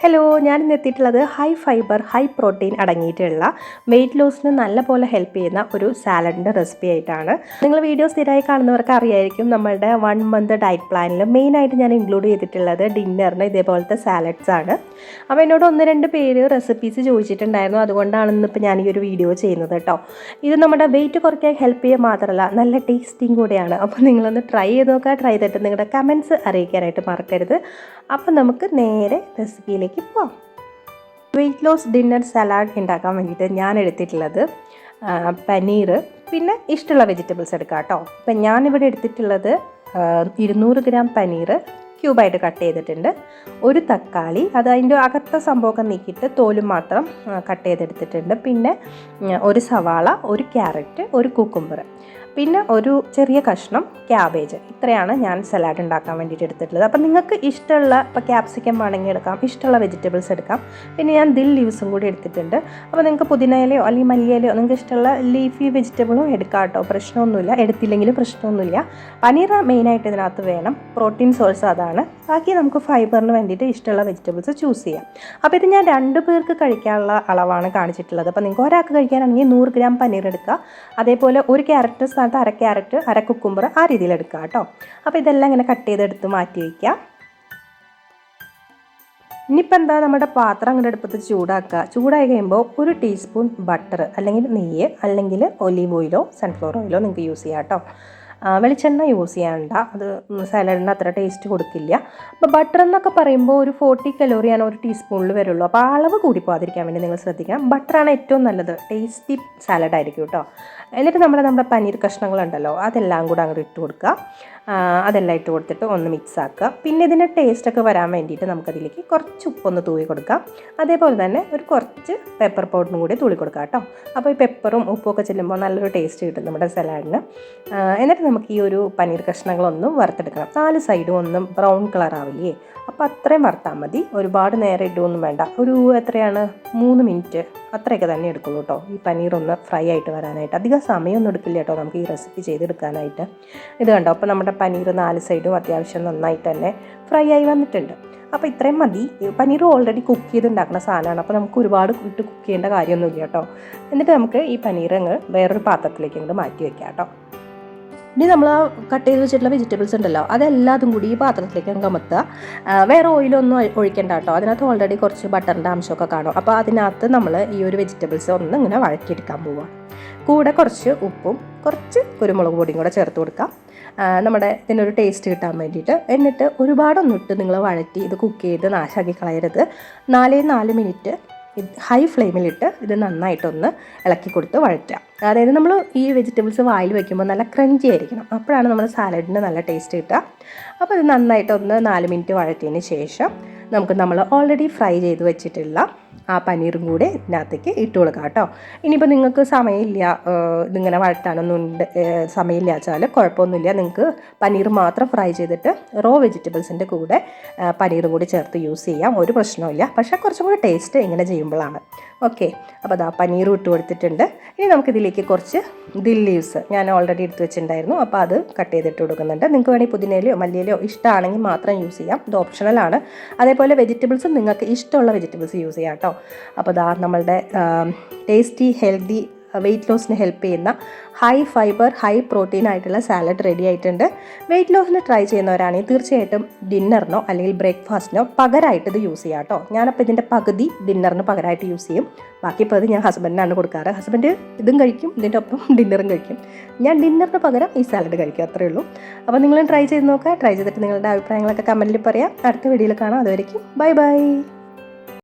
Hello, ഞാനിന്ന് എത്തിയിട്ടുള്ളത് high fibre high protein അടങ്ങിയിട്ടുള്ള വെയിറ്റ് ലോസിന് നല്ലപോലെ ഹെൽപ്പ് ചെയ്യുന്ന ഒരു സാലഡിൻ്റെ റെസിപ്പി ആയിട്ടാണ്. നിങ്ങൾ വീഡിയോ സ്ഥിരമായി കാണുന്നവർക്ക് അറിയായിരിക്കും, നമ്മളുടെ 1 മന്ത് ഡയറ്റ് പ്ലാനിൽ മെയിനായിട്ട് ഞാൻ ഇൻക്ലൂഡ് ചെയ്തിട്ടുള്ളത് ഡിന്നറിന് ഇതേപോലത്തെ സാലഡ്സ് ആണ്. അപ്പോൾ എന്നോട് 1-2 പേര് റെസിപ്പീസ് ചോദിച്ചിട്ടുണ്ടായിരുന്നു. അതുകൊണ്ടാണ് ഇന്നിപ്പോൾ ഞാൻ ഈ ഒരു വീഡിയോ ചെയ്യുന്നത് കേട്ടോ. ഇത് നമ്മുടെ വെയിറ്റ് കുറയ്ക്കാൻ ഹെൽപ്പ് ചെയ്യുക മാത്രമല്ല, നല്ല ടേസ്റ്റിംഗ് കൂടെയാണ്. അപ്പോൾ നിങ്ങളൊന്ന് ട്രൈ ചെയ്ത് നോക്കുക. ട്രൈ ചെയ്തിട്ട് നിങ്ങളുടെ കമൻറ്റ്സ് അറിയിക്കാനായിട്ട് മറക്കരുത്. അപ്പോൾ നമുക്ക് നേരെ റെസിപ്പിയിലേക്ക് പോവാം. വെയിറ്റ് ലോസ് ഡിന്നർ സലാഡ് ഉണ്ടാക്കാൻ വേണ്ടിയിട്ട് ഞാൻ എടുത്തിട്ടുള്ളത് പനീർ, പിന്നെ ഇഷ്ടമുള്ള വെജിറ്റബിൾസ് എടുക്കാം കേട്ടോ. അപ്പം ഞാനിവിടെ എടുത്തിട്ടുള്ളത് 200 ഗ്രാം പനീർ ക്യൂബായിട്ട് കട്ട് ചെയ്തിട്ടുണ്ട്. ഒരു തക്കാളി, അത് അതിൻ്റെ അകത്ത സംഭവമൊക്കെ നീക്കിയിട്ട് തോലും മാത്രം കട്ട് ചെയ്തെടുത്തിട്ടുണ്ട്. പിന്നെ ഒരു സവാള, ഒരു ക്യാരറ്റ്, ഒരു കുക്കുംബർ, പിന്നെ ഒരു ചെറിയ കഷ്ണം ക്യാബേജ്. ഇത്രയാണ് ഞാൻ സലാഡ് ഉണ്ടാക്കാൻ വേണ്ടിയിട്ട് എടുത്തിട്ടുള്ളത്. അപ്പം നിങ്ങൾക്ക് ഇഷ്ടമുള്ള, ഇപ്പോൾ ക്യാപ്സിക്കം വേണമെങ്കിൽ എടുക്കാം, ഇഷ്ടമുള്ള വെജിറ്റബിൾസ് എടുക്കാം. പിന്നെ ഞാൻ ദിൽ ലീവ്സും കൂടി എടുത്തിട്ടുണ്ട്. അപ്പോൾ നിങ്ങൾക്ക് പുതിനയിലയോ അല്ലെങ്കിൽ മല്ലിയിലയോ നിങ്ങൾക്ക് ഇഷ്ടമുള്ള ലീഫി വെജിറ്റബിളും എടുക്കാം കേട്ടോ, പ്രശ്നമൊന്നുമില്ല. എടുത്തില്ലെങ്കിലും പ്രശ്നമൊന്നുമില്ല. പനീർ മെയിനായിട്ട് ഇതിനകത്ത് വേണം, പ്രോട്ടീൻ സോഴ്സ് അതാണ്. ബാക്കി നമുക്ക് ഫൈബറിന് വേണ്ടിയിട്ട് ഇഷ്ടമുള്ള വെജിറ്റബിൾസ് ചൂസ് ചെയ്യാം. അപ്പോൾ ഇത് ഞാൻ 2 പേർക്ക് കഴിക്കാനുള്ള അളവാണ് കാണിച്ചിട്ടുള്ളത്. അപ്പോൾ നിങ്ങൾക്ക് ഒരാൾക്ക് കഴിക്കാനാണെങ്കിൽ 100 ഗ്രാം പനീർ എടുക്കുക. അതേപോലെ ഒരു ക്യാരറ്റ് സ്ഥാനത്ത് അര ക്യാരറ്റ്, അര കുക്കുംബർ, ആ രീതിയിൽ എടുക്കുക കേട്ടോ. അപ്പോൾ ഇതെല്ലാം ഇങ്ങനെ കട്ട് ചെയ്തെടുത്ത് മാറ്റി വയ്ക്കുക. ഇനിയിപ്പോൾ എന്താ, നമ്മുടെ പാത്രം അങ്ങോട്ട് അടുപ്പത്ത് ചൂടാക്കുക. ചൂടായി കഴിയുമ്പോൾ 1 ടീസ്പൂൺ ബട്ടർ അല്ലെങ്കിൽ നെയ്യ് അല്ലെങ്കിൽ ഒലീവ് ഓയിലോ സൺഫ്ലവർ ഓയിലോ നിങ്ങൾക്ക് യൂസ് ചെയ്യാം കേട്ടോ. വെളിച്ചെണ്ണ യൂസ് ചെയ്യാണ്ട, അത് സാലഡിന് അത്ര ടേസ്റ്റ് കൊടുക്കില്ല. അപ്പോൾ ബട്ടർ എന്നൊക്കെ പറയുമ്പോൾ ഒരു 40 കലോറിയാണ് 1 ടീസ്പൂണിൽ വരുള്ളൂ. അപ്പോൾ അളവ് കൂടി പോകാതിരിക്കാൻ വേണ്ടി നിങ്ങൾ ശ്രദ്ധിക്കണം. ബട്ടറാണ് ഏറ്റവും നല്ലത്, ടേസ്റ്റി സാലഡ് ആയിരിക്കും കേട്ടോ. എന്നിട്ട് നമ്മുടെ പനീർ കഷ്ണങ്ങളുണ്ടല്ലോ, അതെല്ലാം കൂടെ അങ്ങോട്ട് ഇട്ട് കൊടുക്കുക. അതെല്ലാം ഇട്ട് കൊടുത്തിട്ട് ഒന്ന് മിക്സ് ആക്കുക. പിന്നെ ഇതിൻ്റെ ടേസ്റ്റൊക്കെ വരാൻ വേണ്ടിയിട്ട് നമുക്കതിലേക്ക് കുറച്ച് ഉപ്പൊന്ന് തൂവി കൊടുക്കാം. അതേപോലെ തന്നെ ഒരു കുറച്ച് പെപ്പർ പൗഡറും കൂടി തൂളി കൊടുക്കാം കേട്ടോ. അപ്പോൾ ഈ പെപ്പറും ഉപ്പൊക്കെ ചെല്ലുമ്പോൾ നല്ലൊരു ടേസ്റ്റ് കിട്ടും നമ്മുടെ സലാഡിന്. എന്നിട്ട് നമുക്ക് ഈ ഒരു പനീർ കഷ്ണങ്ങളൊന്നും വറുത്തെടുക്കണം. 4 സൈഡും ഒന്നും ബ്രൗൺ കളർ ആവില്ലേ, അപ്പോൾ അത്രയും വറുത്താൽ മതി. ഒരുപാട് നേരം ഇടുകയൊന്നും വേണ്ട. ഒരു എത്രയാണ് 3 മിനിറ്റ് അത്രയൊക്കെ തന്നെ എടുക്കുള്ളൂ കേട്ടോ, ഈ പനീർ ഒന്ന് ഫ്രൈ ആയിട്ട് വരാനായിട്ട്. അധികം സമയമൊന്നും എടുക്കില്ല കേട്ടോ നമുക്ക് ഈ റെസിപ്പി ചെയ്തെടുക്കാനായിട്ട്. ഇത് കണ്ടോ, അപ്പോൾ നമ്മുടെ പനീർ 4 സൈഡും അത്യാവശ്യം നന്നായിട്ട് തന്നെ ഫ്രൈ ആയി വന്നിട്ടുണ്ട്. അപ്പോൾ ഇത്രയും മതി. പനീർ ഓൾറെഡി കുക്ക് ചെയ്തുണ്ടാക്കുന്ന സാധനമാണ്, അപ്പോൾ നമുക്ക് ഒരുപാട് ഇട്ട് കുക്ക് ചെയ്യേണ്ട കാര്യമൊന്നുമില്ല കേട്ടോ. എന്നിട്ട് നമുക്ക് ഈ പനീർ അങ്ങ് വേറൊരു പാത്രത്തിലേക്ക് അങ്ങോട്ട് മാറ്റി വയ്ക്കാം കേട്ടോ. ഇനി നമ്മൾ കട്ട് ചെയ്ത് വെച്ചിട്ടുള്ള വെജിറ്റബിൾസ് ഉണ്ടല്ലോ, അതെല്ലാതും കൂടി ഈ പാത്രത്തിലേക്ക് കമത്തുക. വേറെ ഓയിലൊന്നും ഒഴിക്കേണ്ട കേട്ടോ, അതിനകത്ത് ഓൾറെഡി കുറച്ച് ബട്ടറിൻ്റെ അംശമൊക്കെ കാണും. അപ്പോൾ അതിനകത്ത് നമ്മൾ ഈ ഒരു വെജിറ്റബിൾസ് ഒന്ന് ഇങ്ങനെ വഴറ്റിയെടുക്കാൻ പോവുക. കൂടെ കുറച്ച് ഉപ്പും കുറച്ച് കുരുമുളക് പൊടിയും കൂടെ ചേർത്ത് കൊടുക്കാം, നമ്മുടെ ഇതിനൊരു ടേസ്റ്റ് കിട്ടാൻ വേണ്ടിയിട്ട്. എന്നിട്ട് ഒരുപാടൊന്നും ഇട്ട് നിങ്ങൾ വഴറ്റി ഇത് കുക്ക് ചെയ്ത് നാശാക്കി കളയരുത്. 4 മിനിറ്റ് ഹൈ ഫ്ലെയിമിലിട്ട് ഇത് നന്നായിട്ടൊന്ന് ഇളക്കി കൊടുത്ത് വഴറ്റുക. അതായത് നമ്മൾ ഈ വെജിറ്റബിൾസ് വായിൽ വയ്ക്കുമ്പോൾ നല്ല ക്രഞ്ചി ആയിരിക്കണം, അപ്പോഴാണ് നമ്മൾ സാലഡിന് നല്ല ടേസ്റ്റ് കിട്ടുക. അപ്പോൾ ഇത് നന്നായിട്ടൊന്ന് 4 മിനിറ്റ് വഴറ്റിയതിന് ശേഷം നമ്മൾ ഓൾറെഡി ഫ്രൈ ചെയ്ത് വെച്ചിട്ടുള്ള ആ പനീറും കൂടെ ഇതിനകത്തേക്ക് ഇട്ട് കൊടുക്കാം കേട്ടോ. ഇനിയിപ്പോൾ നിങ്ങൾക്ക് സമയമില്ല, ഇതിങ്ങനെ വഴറ്റാനൊന്നും സമയമില്ല വെച്ചാൽ കുഴപ്പമൊന്നുമില്ല. നിങ്ങൾക്ക് പനീർ മാത്രം ഫ്രൈ ചെയ്തിട്ട് റോ വെജിറ്റബിൾസിൻ്റെ കൂടെ പനീറും കൂടി ചേർത്ത് യൂസ് ചെയ്യാം, ഒരു പ്രശ്നമില്ല. പക്ഷേ കുറച്ചും കൂടി ടേസ്റ്റ് ഇങ്ങനെ ചെയ്യുമ്പോഴാണ്. ഓക്കെ, അപ്പോൾ അതാ പനീർ ഇട്ട് കൊടുത്തിട്ടുണ്ട്. ഇനി നമുക്കിതിലേക്ക് കുറച്ച് ദിൽ ലീവ്സ് ഞാൻ ഓൾറെഡി എടുത്ത് വെച്ചിട്ടുണ്ടായിരുന്നു, അപ്പോൾ അത് കട്ട് ചെയ്തിട്ട് കൊടുക്കുന്നുണ്ട്. നിങ്ങൾക്ക് വേണമെങ്കിൽ പുതിനയിലയോ മല്ലിയിലയോ ഇഷ്ടമാണെങ്കിൽ മാത്രം യൂസ് ചെയ്യാം, ഇത് ഓപ്ഷണലാണ്. അതേപോലെ വെജിറ്റബിൾസും നിങ്ങൾക്ക് ഇഷ്ടമുള്ള വെജിറ്റബിൾസ് യൂസ് ചെയ്യാം കേട്ടോ. അപ്പോൾ ദാ നമ്മളുടെ ടേസ്റ്റി ഹെൽത്തി വെയിറ്റ് ലോസിന് ഹെൽപ്പ് ചെയ്യുന്ന ഹൈ ഫൈബർ ഹൈ പ്രോട്ടീൻ ആയിട്ടുള്ള സാലഡ് റെഡി ആയിട്ടുണ്ട്. വെയിറ്റ് ലോസിന് ട്രൈ ചെയ്യുന്നവരാണെങ്കിൽ തീർച്ചയായിട്ടും ഡിന്നറിനോ അല്ലെങ്കിൽ ബ്രേക്ക്ഫാസ്റ്റിനോ പകരമായിട്ട് ഇത് യൂസ് ചെയ്യാം കേട്ടോ. ഞാനപ്പോൾ ഇതിൻ്റെ പകുതി ഡിന്നറിന് പകരമായിട്ട് യൂസ് ചെയ്യും. ബാക്കി ഇപ്പോൾ ഇത് ഞാൻ ഹസ്ബൻഡിനാണ് കൊടുക്കാറ്. ഹസ്ബൻഡ് ഇതും കഴിക്കും, ഇതിൻ്റെ ഒപ്പം ഡിന്നറും കഴിക്കും. ഞാൻ ഡിന്നറിന് പകരം ഈ സാലഡ് കഴിക്കും, അത്രയേ ഉള്ളൂ. അപ്പോൾ നിങ്ങളും ട്രൈ ചെയ്ത് നോക്കുക. ട്രൈ ചെയ്തിട്ട് നിങ്ങളുടെ അഭിപ്രായങ്ങളൊക്കെ കമൻറ്റിൽ പറയാം. അടുത്ത വീഡിയോയിൽ കാണാം. അതുവരെയ്ക്കും ബൈ ബൈ.